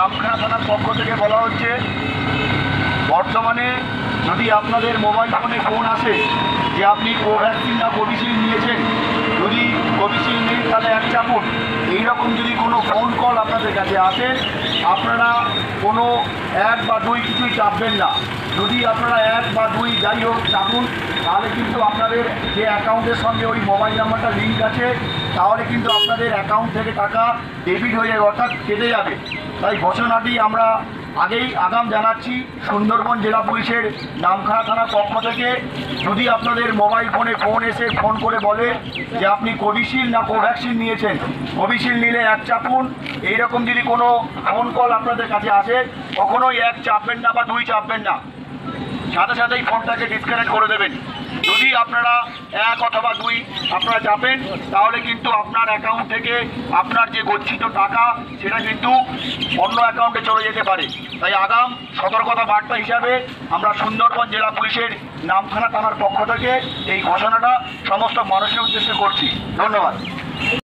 নামখানা থানার পক্ষ থেকে বলা হচ্ছে, বর্তমানে যদি আপনাদের মোবাইল ফোনে ফোন আসে যে আপনি কোভ্যাক্সিন না কোভিশিল্ড নিয়েছেন, যদি কোভিশিল্ড নেই তাহলে এক চাপুন, এইরকম যদি কোনো ফোন কল আপনাদের কাছে আসে, আপনারা কোনো 1 বা 2 কিছুই চাপবেন না। যদি আপনারা 1 বা 2 যাই হোক চাপুন, তাহলে কিন্তু আপনাদের যে অ্যাকাউন্টের সঙ্গে ওই মোবাইল নাম্বারটা লিঙ্ক আছে, তাহলে কিন্তু আপনাদের অ্যাকাউন্ট থেকে টাকা ডেবিট হয়ে যাবে, অর্থাৎ কেটে যাবে। তাই ঘোষণাটি আমরা আগেই আগাম জানাচ্ছি সুন্দরবন জেলা পুলিশের নামখানা থানার পক্ষ থেকে। যদি আপনাদের মোবাইল ফোনে ফোন এসে ফোন করে বলে যে আপনি কোভিশিল্ড না কোভ্যাক্সিন নিয়েছেন, কোভিশিল্ড নিলে 1 চাপুন, এইরকম যদি কোনো ফোন কল আপনাদের কাছে আসে, কখনোই 1 চাপবেন না বা 2 চাপবেন না, সাথে সাথেই ফোনটাকে ডিসকানেক্ট করে দেবেন। যদি আপনারা 1 অথবা 2 আপনারা চাপেন, তাহলে কিন্তু আপনার অ্যাকাউন্ট থেকে আপনার যে গচ্ছিত টাকা সেটা কিন্তু অন্য অ্যাকাউন্টে চলে যেতে পারে। তাই আগাম সতর্কতা বার্তা হিসাবে আমরা সুন্দরবন জেলা পুলিশের নামখানা থানার পক্ষ থেকে এই ঘোষণাটা সমস্ত মানুষের উদ্দেশ্যে করছি। ধন্যবাদ।